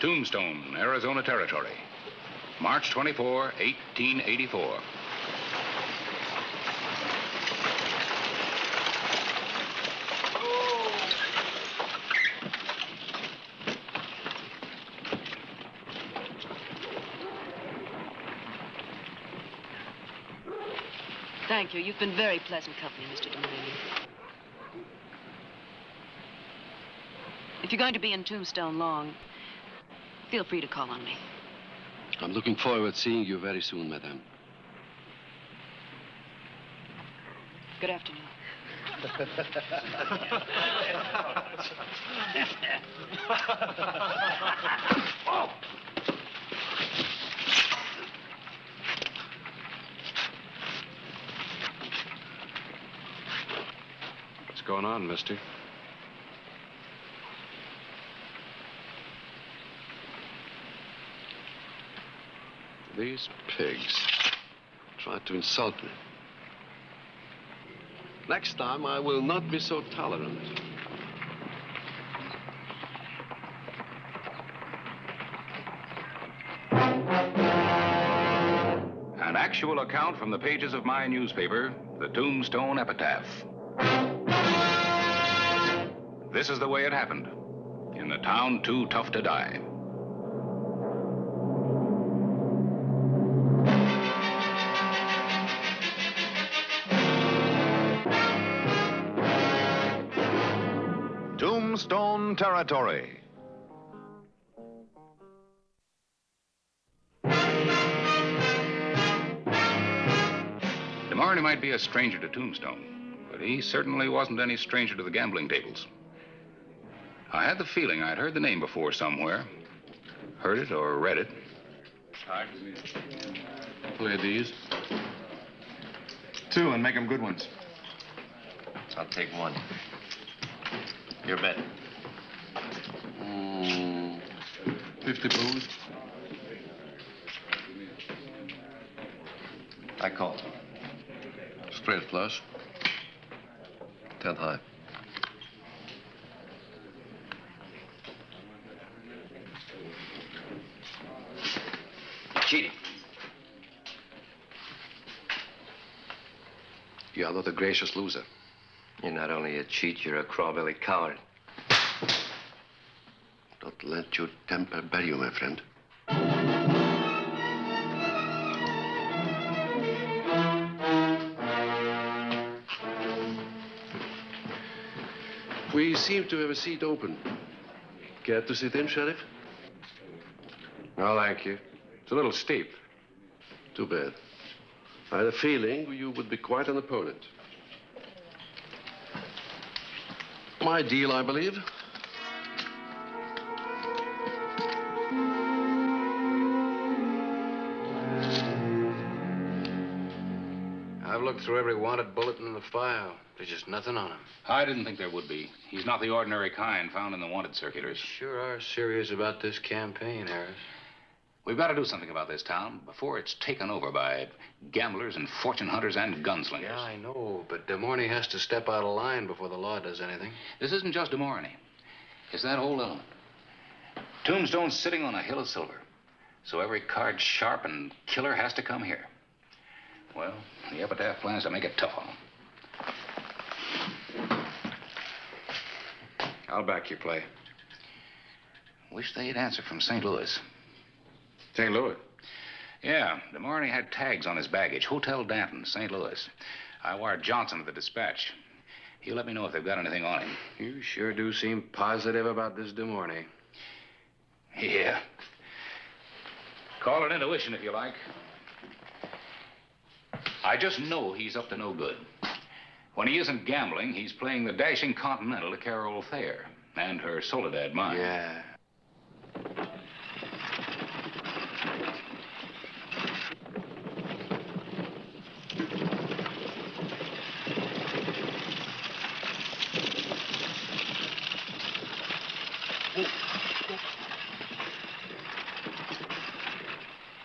Tombstone, Arizona Territory. March 24, 1884. Thank you. You've been very pleasant company, Mr. de Moreney. If you're going to be in Tombstone long, feel free to call on me. I'm looking forward to seeing you very soon, madame. Good afternoon. What's going on, mister? These pigs tried to insult me. Next time, I will not be so tolerant. An actual account from the pages of my newspaper, the Tombstone Epitaph. This is the way it happened, in the town too tough to die. Tombstone Territory. De Moreney might be a stranger to Tombstone, but he certainly wasn't any stranger to the gambling tables. I had the feeling I'd heard the name before somewhere. Heard it or read it. Play these. 2 and make them good ones. I'll take 1. Your bet. 50 booze. I call. Straight flush. 10 high. Cheating. You are not a gracious loser. You're not only a cheat, you're a crawbelly coward. Don't let your temper bury you, my friend. We seem to have a seat open. Care to sit in, Sheriff? No, thank you. It's a little steep. Too bad. I had a feeling you would be quite an opponent. My deal, I believe. I've looked through every wanted bulletin in the file. There's just nothing on him. I didn't think there would be. He's not the ordinary kind found in the wanted circulars. Sure are serious about this campaign, Harris. We've got to do something about this town before it's taken over by gamblers and fortune hunters and gunslingers. Yeah, I know, but de Moreney has to step out of line before the law does anything. This isn't just de Moreney. It's that whole element. Tombstone's sitting on a hill of silver, so every card sharp and killer has to come here. Well, the Epitaph plans to make it tough on them. I'll back your play. Wish they'd answer from St. Louis. St. Louis? Yeah, de Moreney had tags on his baggage. Hotel Danton, St. Louis. I wired Johnson to the dispatch. He'll let me know if they've got anything on him. You sure do seem positive about this de Moreney. Yeah. Call it intuition if you like. I just know he's up to no good. When he isn't gambling, he's playing the dashing Continental to Carole Thayer and her Soledad mine. Yeah.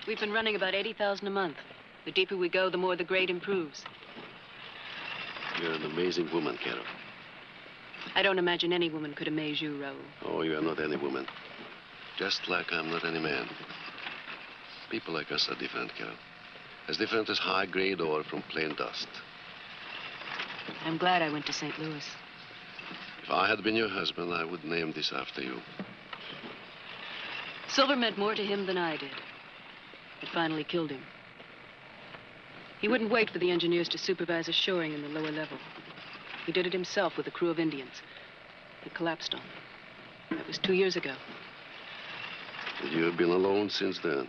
We've been running about 80,000 a month. The deeper we go, the more the grade improves. You're an amazing woman, Carole. I don't imagine any woman could amaze you, Raoul. Oh, you are not any woman. Just like I'm not any man. People like us are different, Carole. As different as high-grade ore from plain dust. I'm glad I went to St. Louis. If I had been your husband, I would name this after you. Silver meant more to him than I did. It finally killed him. He wouldn't wait for the engineers to supervise a shoring in the lower level. He did it himself with a crew of Indians. It collapsed on him. That was 2 years ago. And you have been alone since then.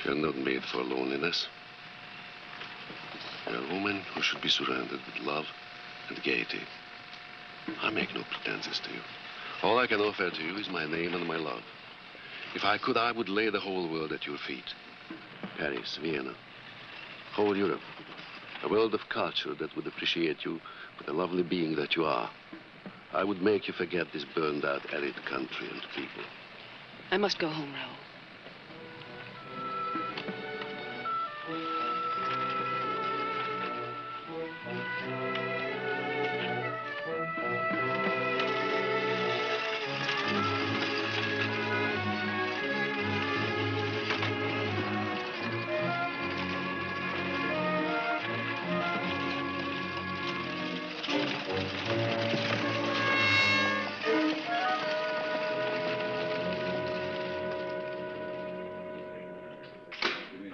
You're not made for loneliness. You're a woman who should be surrounded with love and gaiety. I make no pretenses to you. All I can offer to you is my name and my love. If I could, I would lay the whole world at your feet. Paris, Vienna, whole Europe. A world of culture that would appreciate you for the lovely being that you are. I would make you forget this burned-out, arid country and people. I must go home, Raoul.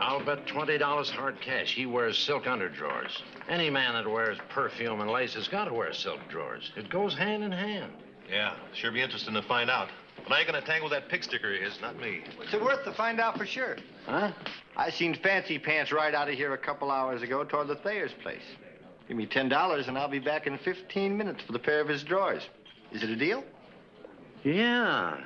I'll bet $20 hard cash he wears silk underdrawers. Any man that wears perfume and lace has got to wear silk drawers. It goes hand in hand. Yeah, sure be interesting to find out. But I ain't gonna tangle with that pig sticker of his, not me. What's it worth to find out for sure? Huh? I seen Fancy Pants ride out of here a couple hours ago toward the Thayer's place. Give me $10 and I'll be back in 15 minutes for the pair of his drawers. Is it a deal? Yeah.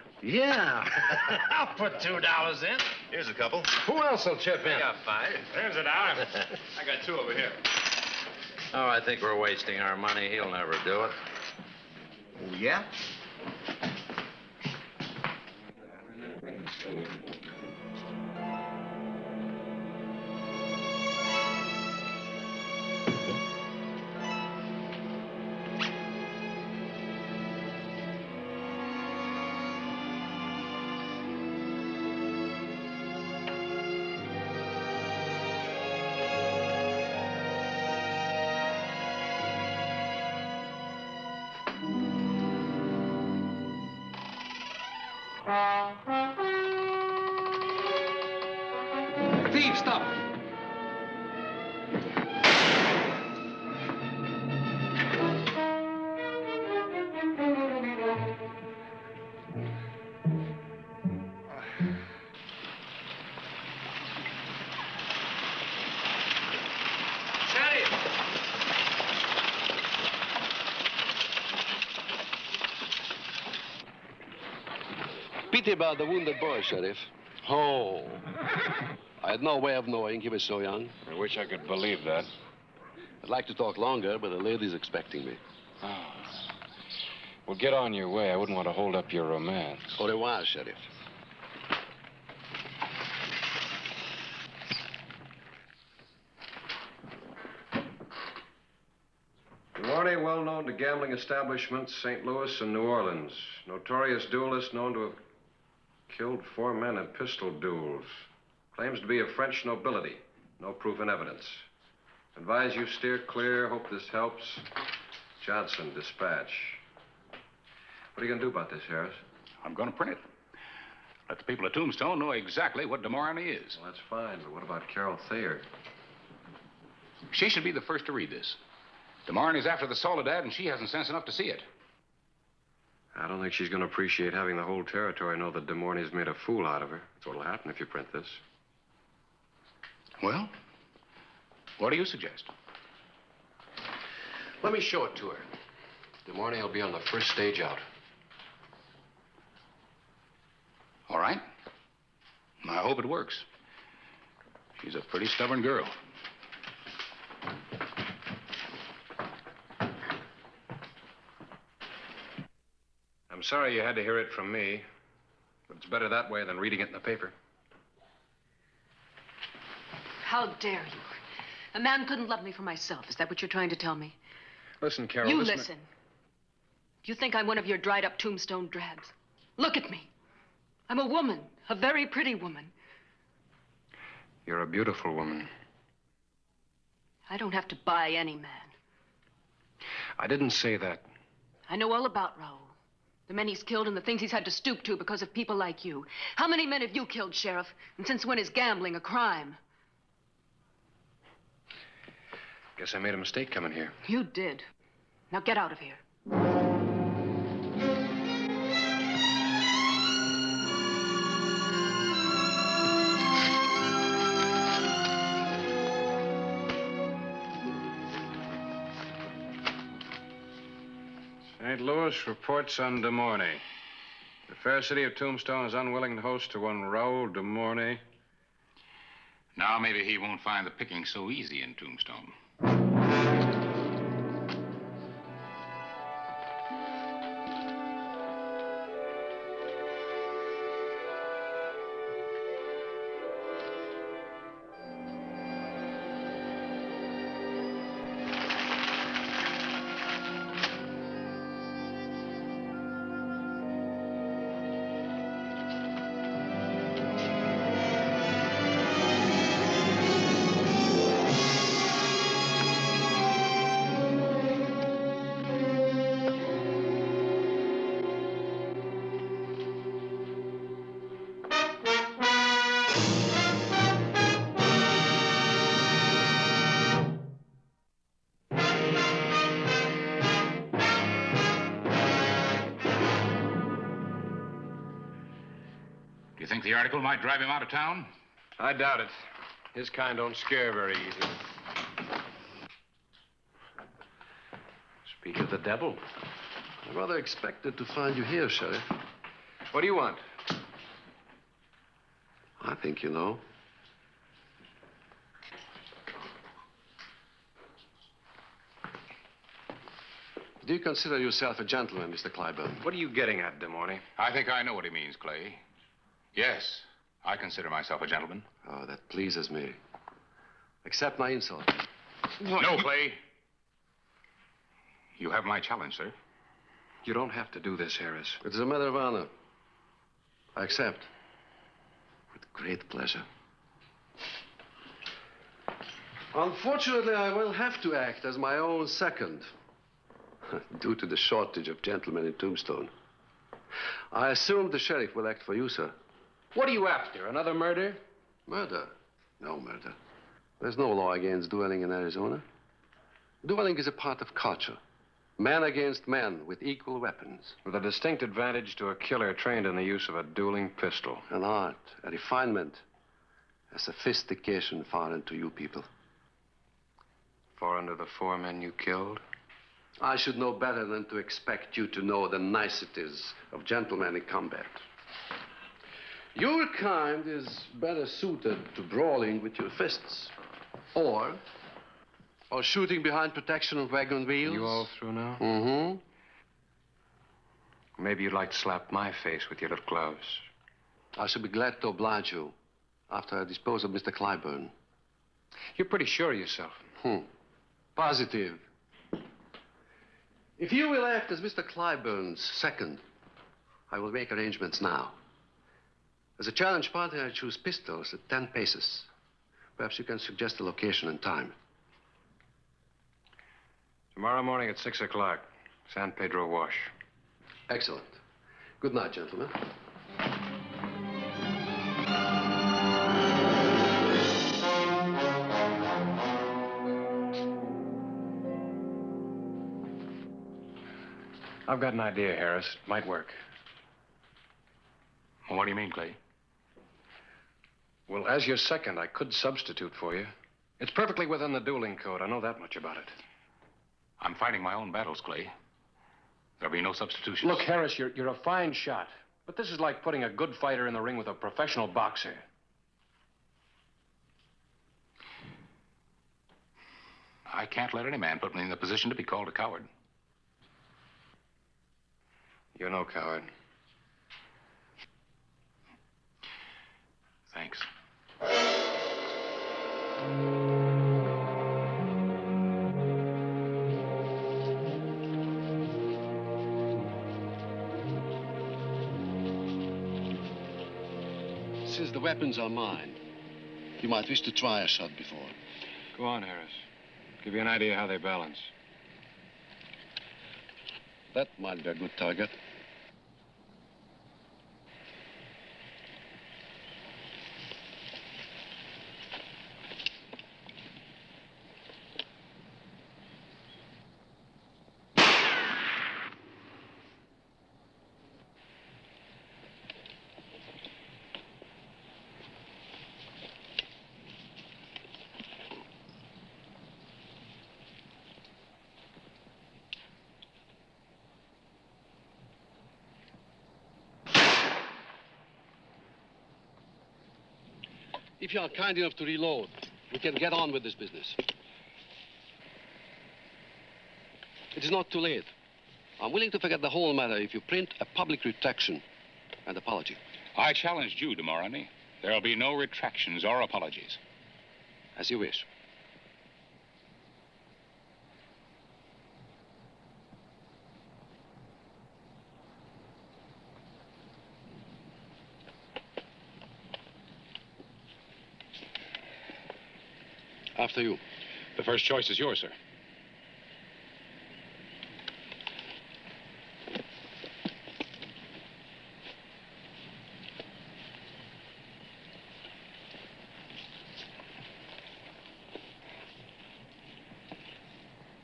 I'll put $2 in. Here's a couple. Who else will chip in? I got 5. There's $1. I got 2 over here. Oh, I think we're wasting our money. He'll never do it. Oh, yeah? Thief, stop! Pity about the wounded boy, Sheriff. Oh. I had no way of knowing he was so young. I wish I could believe that. I'd like to talk longer, but the lady's expecting me. Oh. Well, get on your way. I wouldn't want to hold up your romance. Au revoir, Sheriff. De Moreney, well known to gambling establishments, St. Louis and New Orleans. Notorious duelist known to have killed 4 men in pistol duels. Claims to be of French nobility. No proof in evidence. Advise you steer clear. Hope this helps. Johnson, dispatch. What are you going to do about this, Harris? I'm going to print it. Let the people of Tombstone know exactly what de Moreney is. Well, that's fine, but what about Carole Thayer? She should be the first to read this. De Moreney's after the Soledad, and she hasn't sense enough to see it. I don't think she's going to appreciate having the whole territory know that de Moreney's made a fool out of her. That's what'll happen if you print this. Well, what do you suggest? Let me show it to her. De Moreney will be on the first stage out. All right. I hope it works. She's a pretty stubborn girl. I'm sorry you had to hear it from me, but it's better that way than reading it in the paper. How dare you? A man couldn't love me for myself. Is that what you're trying to tell me? Listen, Carole. You listen. You think I'm one of your dried-up tombstone drabs? Look at me. I'm a woman, a very pretty woman. You're a beautiful woman. I don't have to buy any man. I didn't say that. I know all about Raoul. The men he's killed and the things he's had to stoop to because of people like you. How many men have you killed, Sheriff? And since when is gambling a crime? Guess I made a mistake coming here. You did. Now get out of here. St. Louis reports on de Moreney. The fair city of Tombstone is unwilling to host to one Raoul de Moreney. Now maybe he won't find the picking so easy in Tombstone. You think the article might drive him out of town? I doubt it. His kind don't scare very easy. Speak of the devil. I rather expected to find you here, Sheriff. What do you want? I think you know. Do you consider yourself a gentleman, Mr. Claibourne? What are you getting at, de Moreney? I think I know what he means, Clay. Yes, I consider myself a gentleman. Oh, that pleases me. Accept my insult. No, Clay. You have my challenge, sir. You don't have to do this, Harris. It is a matter of honor. I accept. With great pleasure. Unfortunately, I will have to act as my own second. Due to the shortage of gentlemen in Tombstone. I assume the sheriff will act for you, sir. What are you after? Another murder? Murder? No murder. There's no law against dueling in Arizona. Dueling is a part of culture. Man against man with equal weapons. With a distinct advantage to a killer trained in the use of a dueling pistol. An art, a refinement, a sophistication foreign to you people. Foreign to the 4 men you killed? I should know better than to expect you to know the niceties of gentlemanly combat. Your kind is better suited to brawling with your fists. Or shooting behind protection of wagon wheels. You all through now? Mm-hmm. Maybe you'd like to slap my face with your little gloves. I shall be glad to oblige you after I dispose of Mr. Claibourne. You're pretty sure of yourself. Positive. If you will act as Mr. Claibourne's second, I will make arrangements now. As a challenge party, I choose pistols at 10 paces. Perhaps you can suggest a location and time. Tomorrow morning at 6 o'clock, San Pedro Wash. Excellent. Good night, gentlemen. I've got an idea, Harris. It might work. What do you mean, Clay? Well, as your second, I could substitute for you. It's perfectly within the dueling code. I know that much about it. I'm fighting my own battles, Clay. There'll be no substitutions. Look, Harris, you're a fine shot. But this is like putting a good fighter in the ring with a professional boxer. I can't let any man put me in the position to be called a coward. You're no coward. Thanks. since the weapons are mine, you might wish to try a shot before. Go on, Harris. Give you an idea how they balance. That might be a good target. If you are kind enough to reload, we can get on with this business. It is not too late. I'm willing to forget the whole matter if you print a public retraction and apology. I challenged you, de Moreney. There'll be no retractions or apologies. As you wish. After you. The first choice is yours, sir.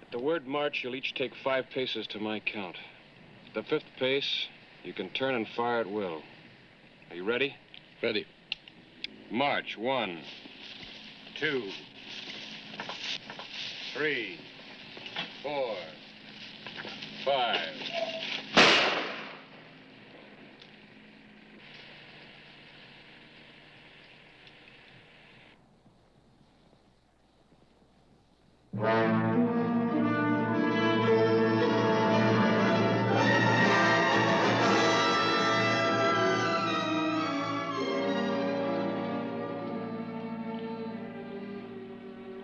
At the word march, you'll each take 5 paces to my count. At the 5th pace, you can turn and fire at will. Are you ready? Ready. March. 1, 2, 3, 4, 5.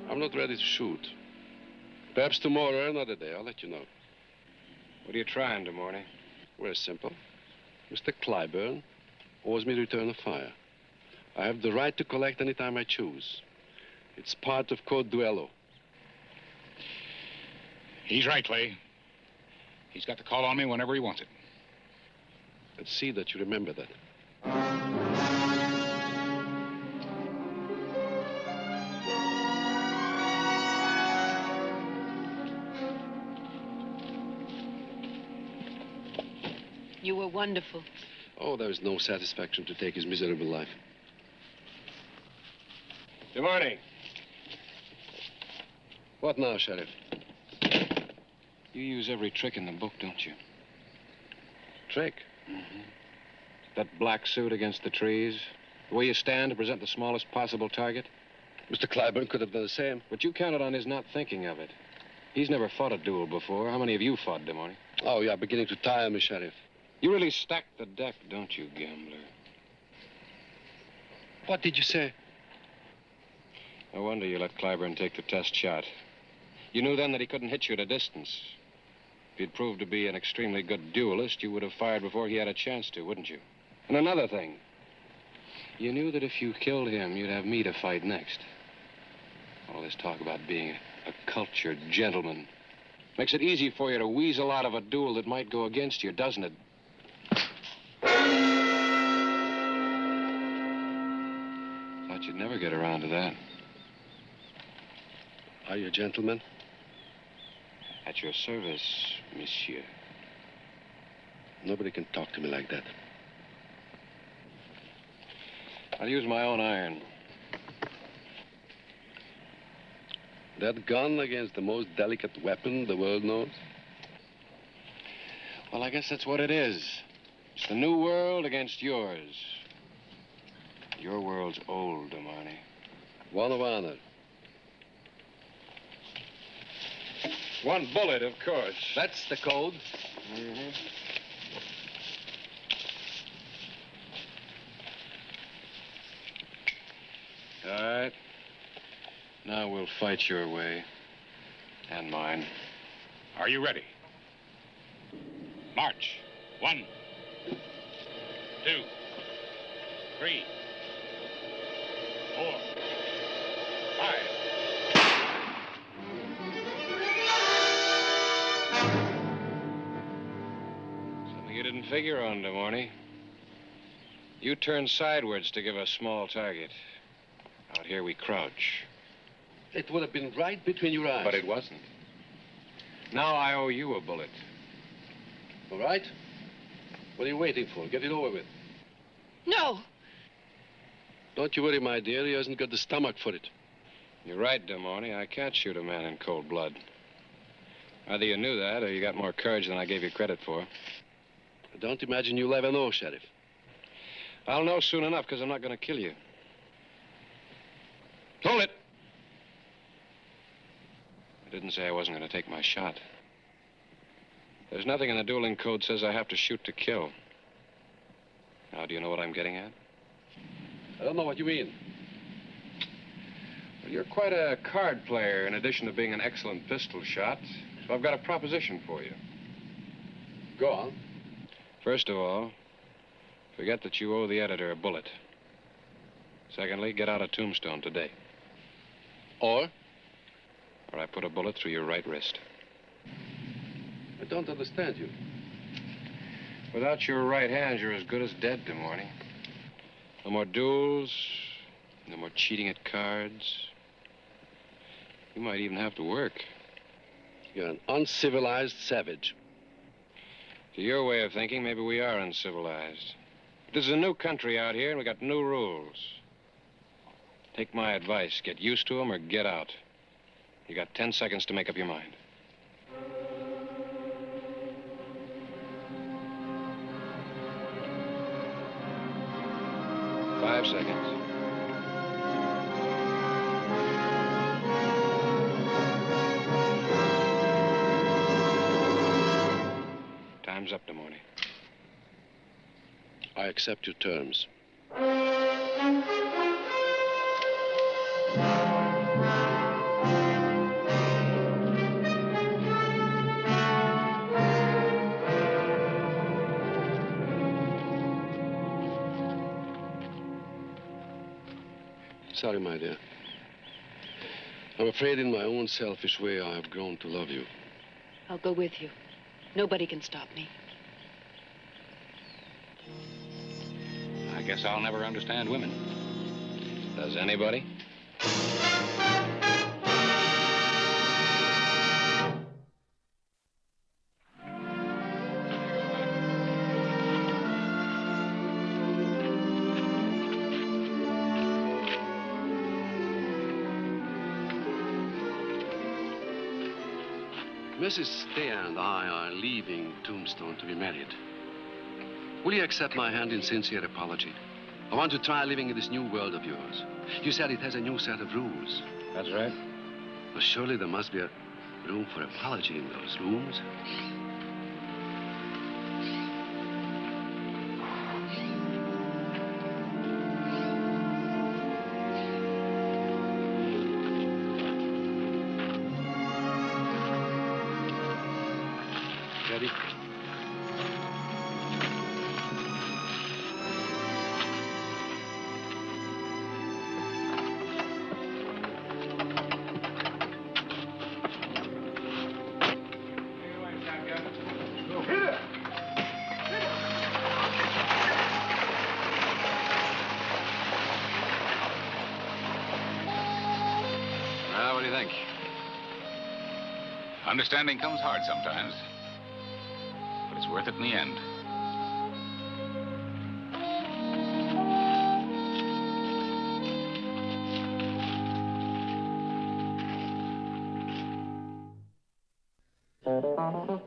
I'm not ready to shoot. Perhaps tomorrow or another day, I'll let you know. What are you trying, de Moreney? Very simple. Mr. Claibourne owes me return of fire. I have the right to collect any time I choose. It's part of Code Duello. He's right, Clay. He's got to call on me whenever he wants it. Let's see that you remember that. You were wonderful. Oh, there is no satisfaction to take his miserable life. De Moreney. What now, Sheriff? You use every trick in the book, don't you? Trick? Mm-hmm. That black suit against the trees. The way you stand to present the smallest possible target. Mr. Claibourne could have done the same. But you counted on his not thinking of it. He's never fought a duel before. How many of you fought, de Moreney? Oh, you are beginning to tire me, Sheriff. You really stack the deck, don't you, gambler? What did you say? No wonder you let Claibourne take the test shot. You knew then that he couldn't hit you at a distance. If he'd proved to be an extremely good duelist, you would have fired before he had a chance to, wouldn't you? And another thing. You knew that if you killed him, you'd have me to fight next. All this talk about being a cultured gentleman makes it easy for you to weasel out of a duel that might go against you, doesn't it? Thought you'd never get around to that. Are you a gentleman? At your service, monsieur. Nobody can talk to me like that. I'll use my own iron. That gun against the most delicate weapon the world knows? Well, I guess that's what it is. It's the new world against yours. Your world's old, de Moreney. One of honor. One bullet, of course. That's the code. Mm-hmm. All right. Now we'll fight your way. And mine. Are you ready? March. 1, 2, 3, 4, 5. Something you didn't figure on, de Moreney. You turn sidewards to give a small target. Out here we crouch. It would have been right between your eyes. But it wasn't. Now I owe you a bullet. All right? What are you waiting for? Get it over with. No! Don't you worry, my dear. He hasn't got the stomach for it. You're right, de Moreney. I can't shoot a man in cold blood. Either you knew that, or you got more courage than I gave you credit for. I don't imagine you'll ever know, Sheriff. I'll know soon enough, because I'm not going to kill you. Hold it! I didn't say I wasn't going to take my shot. There's nothing in the dueling code says I have to shoot to kill. Now, do you know what I'm getting at? I don't know what you mean. Well, you're quite a card player in addition to being an excellent pistol shot. So I've got a proposition for you. Go on. First of all, forget that you owe the editor a bullet. Secondly, get out of Tombstone today. Or I put a bullet through your right wrist. I don't understand you. Without your right hand, you're as good as dead, de Moreney. No more duels, no more cheating at cards. You might even have to work. You're an uncivilized savage. To your way of thinking, maybe we are uncivilized. But this is a new country out here, and we got new rules. Take my advice. Get used to them or get out. You got 10 seconds to make up your mind. 5 seconds. Time's up, de Moreney. I accept your terms. Sorry, my dear. I'm afraid in my own selfish way I have grown to love you. I'll go with you. Nobody can stop me. I guess I'll never understand women. Does anybody? Mrs. Thayer and I are leaving Tombstone to be married. Will you accept my hand in sincere apology? I want to try living in this new world of yours. You said it has a new set of rules. That's right. Well, surely there must be a room for apology in those rooms. Ready? Well, what do you think? Understanding comes hard sometimes, but it's worth it in the end.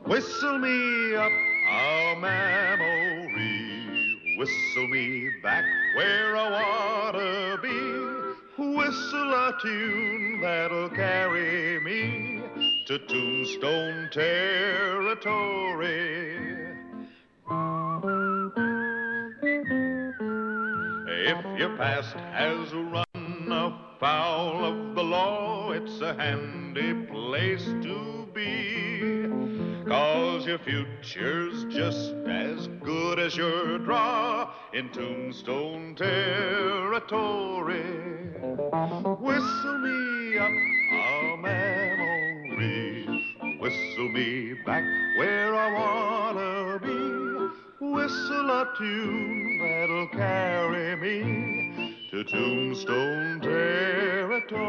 Whistle me up a memory, whistle me back where I wanna be, whistle a tune that'll carry me to Tombstone Territory. If your past has run afoul of the law, it's a handy place to be. 'cause your future's just as good as your draw in Tombstone Territory. Whistle me up a memory, whistle me back where I wanna be. Whistle a tune that'll carry me to Tombstone Territory.